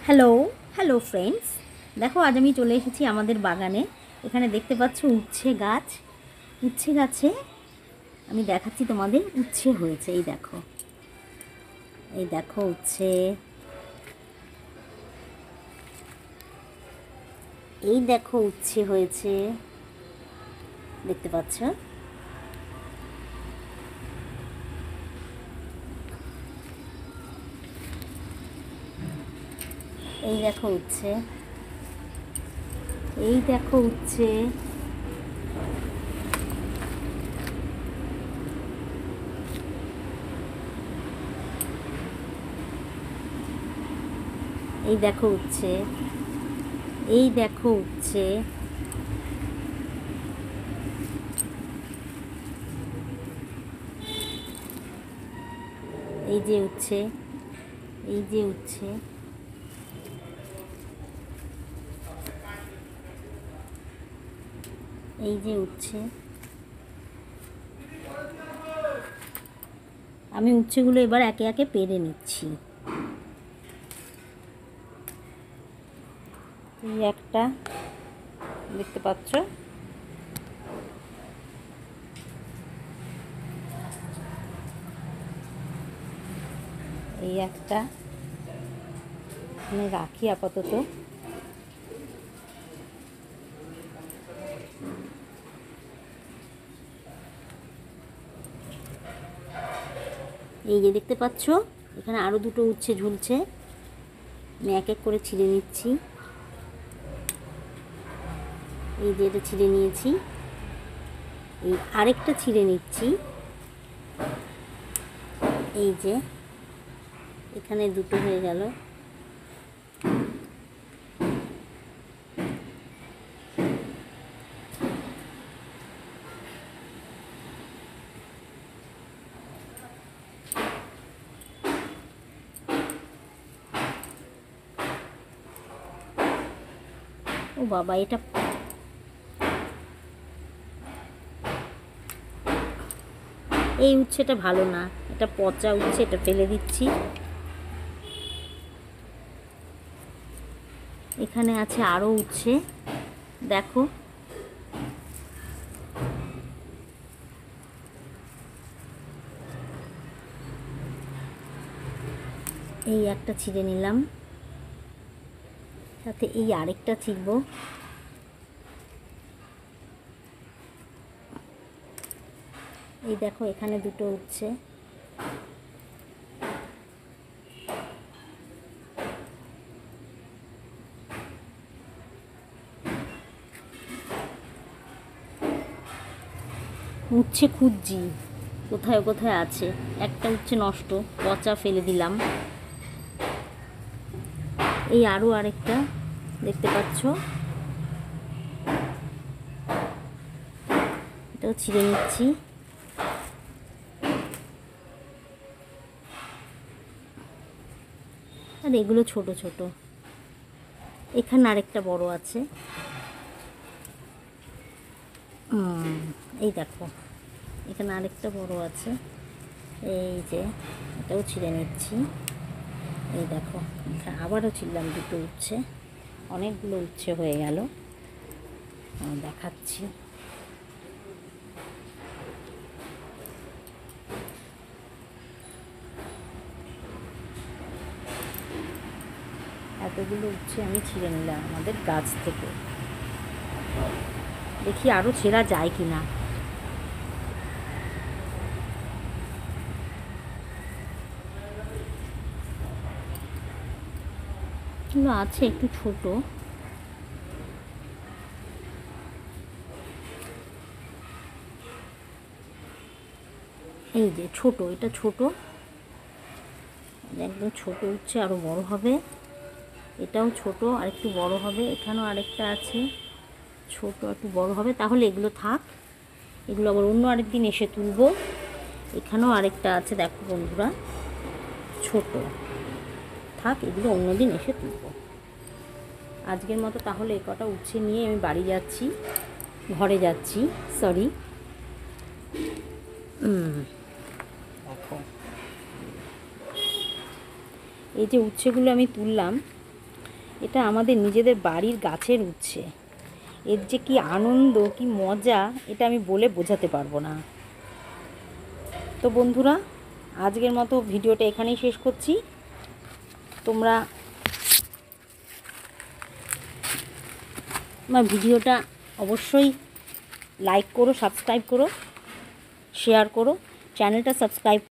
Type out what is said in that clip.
Hello hello friends, দেখো আজ আমি চলে এসেছি আমাদের বাগানে। এখানে দেখতে পাচ্ছ উচ্ছে গাছ। উচ্ছে গাছে আমি দেখাচ্ছি তোমাদের, উচ্ছে হয়েছে। এই দেখো, এই দেখো উচ্ছে, এই দেখো উচ্ছে হয়েছে, দেখতে পাচ্ছ? এই দেখো উচ্ছে, এই দেখো উচ্ছে, এই দেখো উচ্ছে, এই দেখো উচ্ছে, এই যে উচ্ছে, এই যে উচ্ছে, এই যে উচ্ছে। আমি উচ্ছেগুলো এবার একে একে পেরে নিচ্ছি। এই একটা দেখতে পাচ্ছ, এই একটা আমি রাখি আপাতত। এই যে দেখতে পাচ্ছ, এখানে আরও দুটো উচ্ছে ঝুলছে। আমি এক এক করে ছিঁড়ে নিচ্ছি। এই যে এটা ছিঁড়ে নিয়েছি, এই আরেকটা ছিঁড়ে নিচ্ছি। এই যে এখানে দুটো হয়ে গেল। ও বাবা, এটা এই উচ্ছেটা ভালো না, এটা পচা উচ্ছে, এটা ফেলে দিচ্ছি। এখানে আছে আরও উচ্ছে, দেখো। এই একটা ছিঁড়ে নিলাম, সাথে এই আরেকটা ছিঁড়ব। এই দেখো এখানে দুটো উচ্ছে। উচ্ছে খুঁজছি কোথায় কোথায় আছে। একটা উচ্ছে নষ্ট, পচা, ফেলে দিলাম। এই আরও আরেকটা দেখতে পাচ্ছ, এটাও ছিঁড়ে নিচ্ছি। আর এগুলো ছোট ছোট। এখানে আরেকটা বড় আছে। এই দেখো এখানে আরেকটা বড় আছে। এই যে এটাও ছিঁড়ে নিচ্ছি। এই দেখো আবারও ছিঁড়লাম দুটো উচ্ছে, অনেকগুলো উচ্ছে হয়ে গেল। দেখাচ্ছি। এতগুলো উচ্ছে আমি ছিঁড়ে নিলাম আমাদের গাছ থেকে। দেখি আরও ছেঁড়া যায় কি না। এগুলো আছে একটু ছোট। এই যে ছোট, এটা ছোট, একদম ছোট উচ্ছে, আরও বড় হবে। এটাও ছোট, আর একটু বড় হবে। এখানেও আরেকটা আছে ছোট, একটু বড় হবে। তাহলে এগুলো থাক, এগুলো আবার অন্য আরেকদিন এসে তুলব। এখানেও আরেকটা আছে, দেখো বন্ধুরা, ছোট, থাক, এগুলো অন্যদিন এসে তুলব। আজকের মতো তাহলে এ কটা উচ্ছে নিয়ে আমি বাড়ি যাচ্ছি, ঘরে যাচ্ছি, সরি। দেখো এই যে উচ্ছেগুলো আমি তুললাম, এটা আমাদের নিজেদের বাড়ির গাছের উচ্ছে। এর যে কি আনন্দ, কি মজা, এটা আমি বলে বোঝাতে পারবো না। তো বন্ধুরা, আজকের মতো ভিডিওটা এখানেই শেষ করছি। তোমরা আমার ভিডিওটা অবশ্যই লাইক করো, সাবস্ক্রাইব করো, শেয়ার করো, চ্যানেলটা সাবস্ক্রাইব